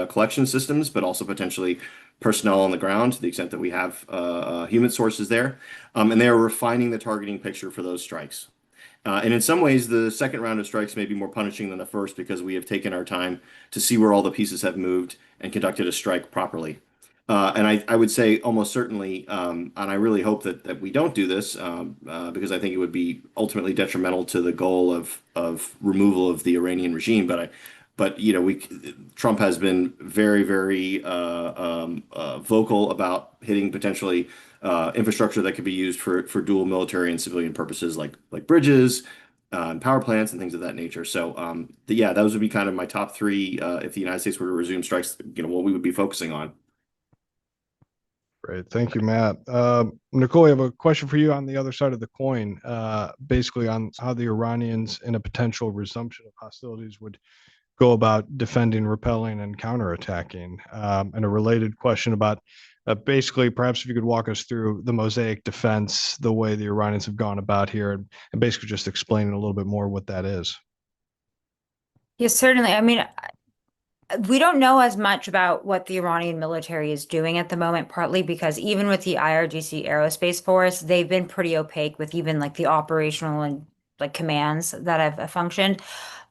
collection systems, but also potentially personnel on the ground to the extent that we have human sources there, and they are refining the targeting picture for those strikes. And in some ways, the second round of strikes may be more punishing than the first, because we have taken our time to see where all the pieces have moved and conducted a strike properly. And I would say almost certainly, and I really hope that we don't do this, because I think it would be ultimately detrimental to the goal of removal of the Iranian regime. But But Trump has been very, very vocal about hitting potentially infrastructure that could be used for dual military and civilian purposes, like bridges, and power plants, and things of that nature. So, yeah, those would be kind of my top three if the United States were to resume strikes. What we would be focusing on. Great. Thank you, Matt. Nicole, I have a question for you on the other side of the coin, basically on how the Iranians in a potential resumption of hostilities would go about defending, repelling, and counterattacking. And a related question about basically, perhaps if you could walk us through the mosaic defense, the way the Iranians have gone about here, and basically just explain a little bit more what that is. Yes, certainly. I mean, we don't know as much about what the Iranian military is doing at the moment, partly because even with the IRGC Aerospace Force, they've been pretty opaque with even like the operational and like commands that have functioned.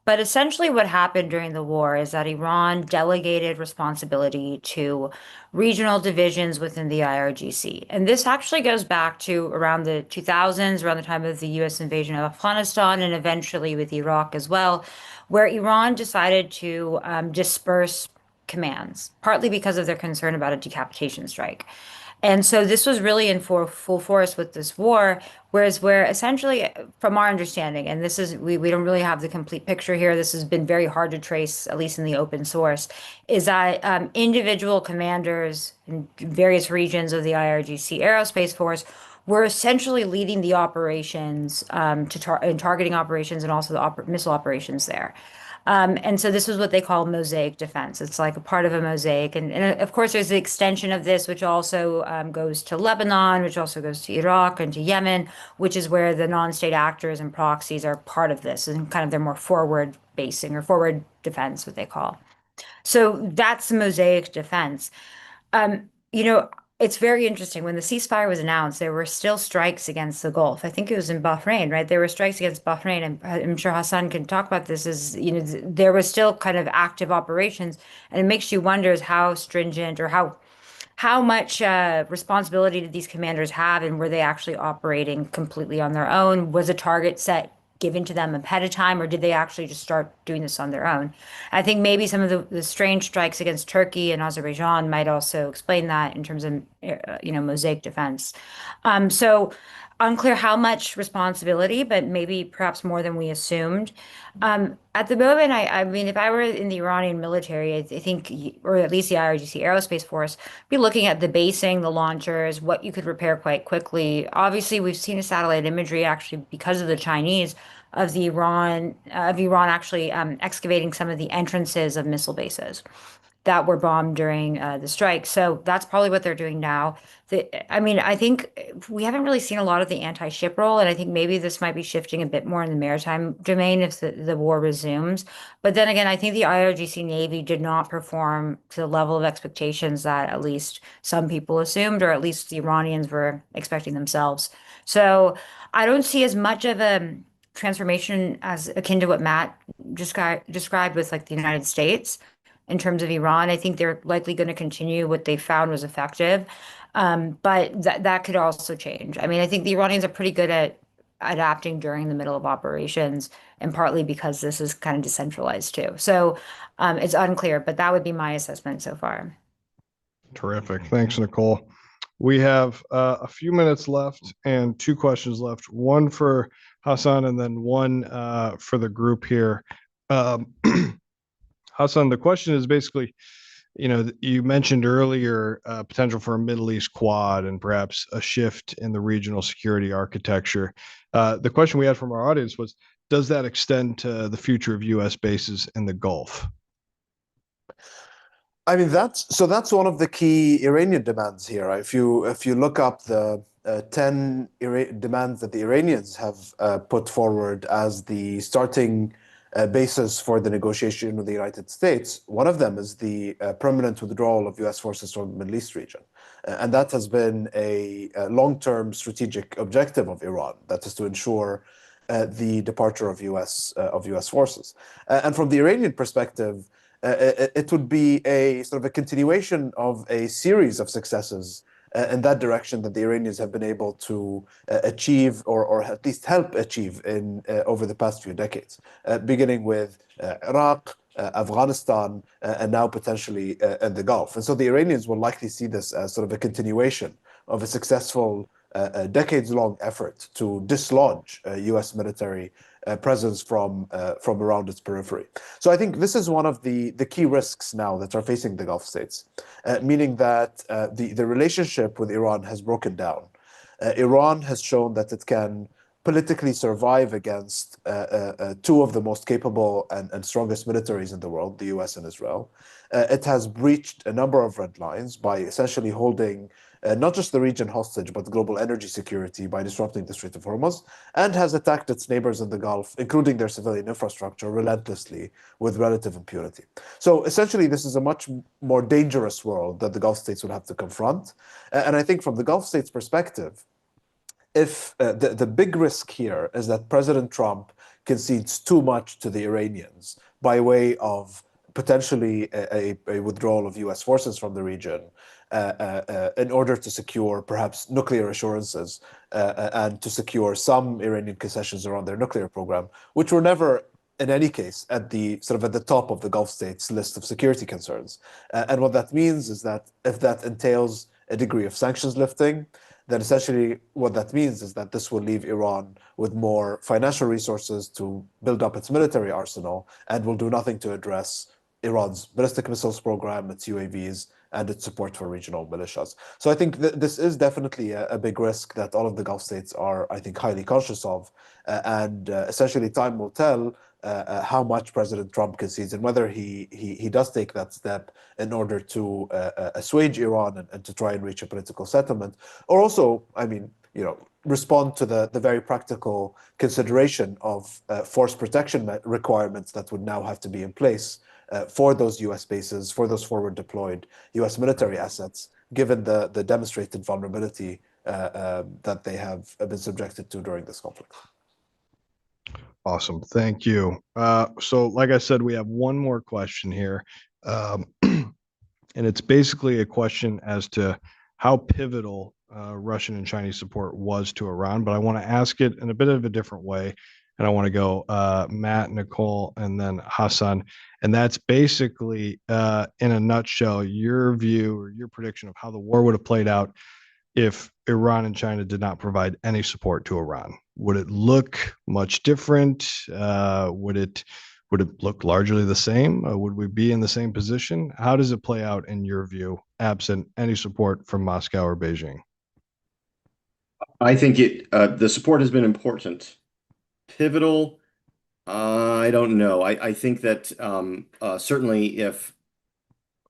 But essentially, what happened during the war is that Iran delegated responsibility to regional divisions within the IRGC. And this actually goes back to around the 2000s, around the time of the US invasion of Afghanistan, and eventually with Iraq as well, where Iran decided to disperse commands, partly because of their concern about a decapitation strike. And so this was really in full force with this war, whereas where essentially, from our understanding, and this is we don't really have the complete picture here, this has been very hard to trace, at least in the open source, is that individual commanders in various regions of the IRGC Aerospace Force were essentially leading the operations in targeting operations and also the missile operations there. And so this was what they call mosaic defense. It's like a part of a mosaic. And of course, there's the extension of this, which also goes to Lebanon, which also goes to Iraq and to Yemen, which is where the non-state actors and proxies are part of this and kind of their more forward basing or forward defense, what they call. So that's the mosaic defense. You know, it's very interesting. When the ceasefire was announced, there were still strikes against the Gulf. I think it was in Bahrain, right? There were strikes against Bahrain, and I'm sure Hasan can talk about this. There was still kind of active operations, and it makes you wonder is how stringent or how much responsibility did these commanders have, and were they actually operating completely on their own? Was a target set given to them ahead of time, or did they actually just start doing this on their own? I think maybe some of the strange strikes against Turkey and Azerbaijan might also explain that in terms of, mosaic defense. So unclear how much responsibility, but maybe perhaps more than we assumed. At the moment, I mean, if I were in the Iranian military, I think, or at least the IRGC Aerospace Force, be looking at the basing, the launchers, what you could repair quite quickly. Obviously, we've seen a satellite imagery actually because of the Chinese of Iran actually excavating some of the entrances of missile bases that were bombed during the strike. So that's probably what they're doing now. I mean, I think we haven't really seen a lot of the anti-ship role, and I think maybe this might be shifting a bit more in the maritime domain if the war resumes. But then again, I think the IRGC Navy did not perform to the level of expectations that at least some people assumed, or at least the Iranians were expecting themselves. So I don't see as much of a transformation as akin to what Matt described with like the United States in terms of Iran. I think they're likely going to continue what they found was effective. But that could also change. I mean, I think the Iranians are pretty good at adapting during the middle of operations, and partly because this is kind of decentralized too. So it's unclear, but that would be my assessment so far. Terrific. Thanks, Nicole. We have a few minutes left and two questions left, one for Hasan and then one for the group here. Hasan, the question is basically, you mentioned earlier potential for a Middle East Quad and perhaps a shift in the regional security architecture. The question we had from our audience was, does that extend to the future of U.S. bases in the Gulf? I mean, that's one of the key Iranian demands here. If you look up the 10 demands that the Iranians have put forward as the starting basis for the negotiation with the United States, one of them is the permanent withdrawal of U.S. forces from the Middle East region. And that has been a long-term strategic objective of Iran. That is to ensure the departure of U.S. forces. And from the Iranian perspective, it would be a sort of a continuation of a series of successes in that direction that the Iranians have been able to achieve or at least help achieve in over the past few decades, beginning with Iraq, Afghanistan, and now potentially in the Gulf. And so the Iranians will likely see this as sort of a continuation of a successful decades-long effort to dislodge U.S. military presence from around its periphery. So I think this is one of the key risks now that are facing the Gulf states, meaning that the relationship with Iran has broken down. Iran has shown that it can politically survive against two of the most capable and strongest militaries in the world, the US and Israel. It has breached a number of red lines by essentially holding not just the region hostage, but global energy security by disrupting the Strait of Hormuz, and has attacked its neighbors in the Gulf, including their civilian infrastructure, relentlessly with relative impunity. So essentially, this is a much more dangerous world that the Gulf states will have to confront. And I think from the Gulf states' perspective, if the big risk here is that President Trump concedes too much to the Iranians by way of potentially a withdrawal of US forces from the region in order to secure perhaps nuclear assurances and to secure some Iranian concessions around their nuclear program, which were never in any case at the top of the Gulf states list of security concerns. And what that means is that if that entails a degree of sanctions lifting, then essentially what that means is that this will leave Iran with more financial resources to build up its military arsenal and will do nothing to address Iran's ballistic missiles program, its UAVs, and its support for regional militias. So I think this is definitely a big risk that all of the Gulf states are, I think, highly conscious of. And essentially time will tell how much President Trump concedes and whether he does take that step in order to assuage Iran and to try and reach a political settlement, or also, I mean, respond to the very practical consideration of force protection requirements that would now have to be in place for those U.S. bases, for those forward deployed U.S. military assets, given the demonstrated vulnerability that they have been subjected to during this conflict. Awesome. Thank you. So like I said, we have one more question here. And it's basically a question as to how pivotal Russian and Chinese support was to Iran, but I want to ask it in a bit of a different way. And I want to go Matt, Nicole, and then Hasan. And that's basically, in a nutshell, your view or your prediction of how the war would have played out if Iran and China did not provide any support to Iran. Would it look much different? Would it look largely the same? Would we be in the same position? How does it play out in your view, absent any support from Moscow or Beijing? I think the support has been important. Pivotal, I don't know. I think that certainly if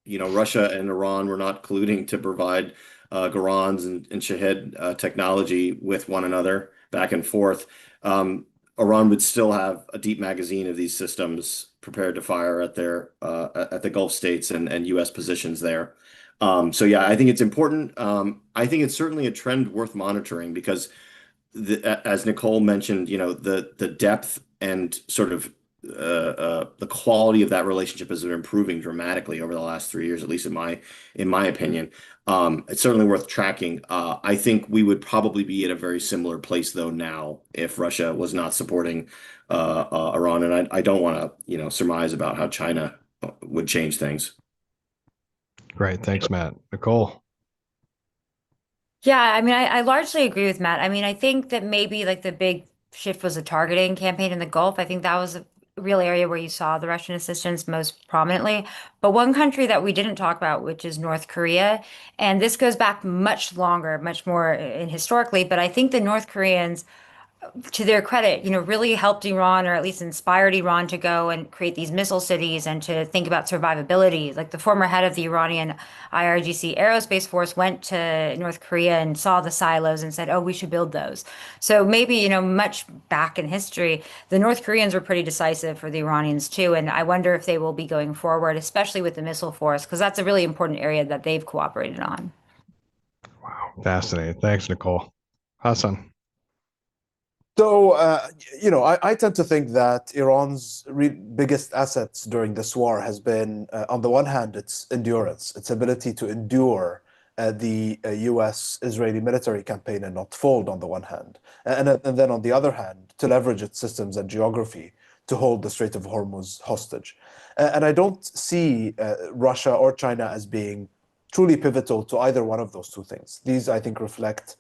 Russia and Iran were not colluding to provide Garans and Shahed technology with one another back and forth, Iran would still have a deep magazine of these systems prepared to fire at the Gulf states and U.S. positions there. So yeah, I think it's important. I think it's certainly a trend worth monitoring because, as Nicole mentioned, the depth and sort of the quality of that relationship has been improving dramatically over the last 3 years, at least in my opinion. It's certainly worth tracking. I think we would probably be at a very similar place though now if Russia was not supporting Iran, and I don't want to surmise about how China would change things. Great, thanks, Matt. Nicole. Yeah, I mean, I largely agree with Matt. I mean, I think that maybe like the big shift was a targeting campaign in the Gulf. I think that was a real area where you saw the Russian assistance most prominently. But one country that we didn't talk about, which is North Korea, and this goes back much longer, much more in historically, but I think the North Koreans, to their credit, really helped Iran, or at least inspired Iran to go and create these missile cities and to think about survivability. Like the former head of the Iranian IRGC Aerospace Force went to North Korea and saw the silos and said, oh, we should build those. So maybe, much back in history, the North Koreans were pretty decisive for the Iranians too. And I wonder if they will be going forward, especially with the missile force, because that's a really important area that they've cooperated on. Wow, fascinating. Thanks, Nicole. Hasan. So, I tend to think that Iran's biggest assets during this war has been, on the one hand, its endurance, its ability to endure the US-Israeli military campaign and not fold on the one hand. And then on the other hand, to leverage its systems and geography to hold the Strait of Hormuz hostage. And I don't see Russia or China as being truly pivotal to either one of those two things. These, I think, reflect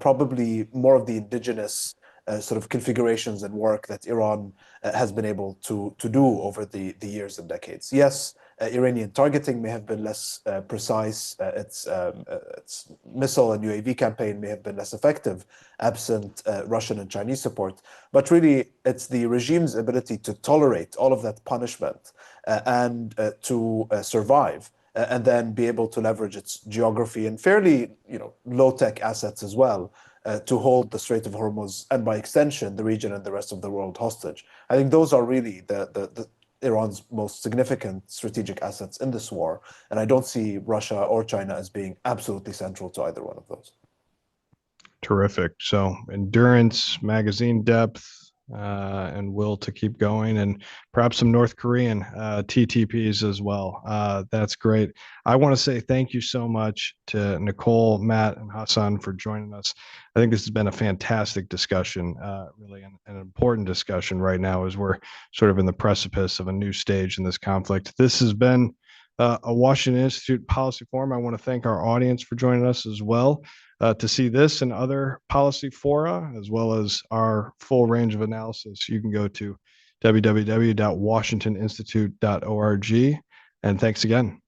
probably more of the indigenous sort of configurations and work that Iran has been able to do over the years and decades. Yes, Iranian targeting may have been less precise. Its missile and UAV campaign may have been less effective, absent Russian and Chinese support. But really, it's the regime's ability to tolerate all of that punishment and to survive, and then be able to leverage its geography and fairly, low-tech assets as well, to hold the Strait of Hormuz and, by extension, the region and the rest of the world hostage. I think those are really the Iran's most significant strategic assets in this war, and I don't see Russia or China as being absolutely central to either one of those. Terrific. So endurance, magazine depth, and will to keep going, and perhaps some North Korean TTPs as well. That's great. I want to say thank you so much to Nicole, Matt, and Hasan for joining us. I think this has been a fantastic discussion, really an important discussion right now as we're sort of in the precipice of a new stage in this conflict. This has been a Washington Institute Policy Forum. I want to thank our audience for joining us as well. To see this and other policy fora, as well as our full range of analysis, you can go to www.washingtoninstitute.org. And thanks again.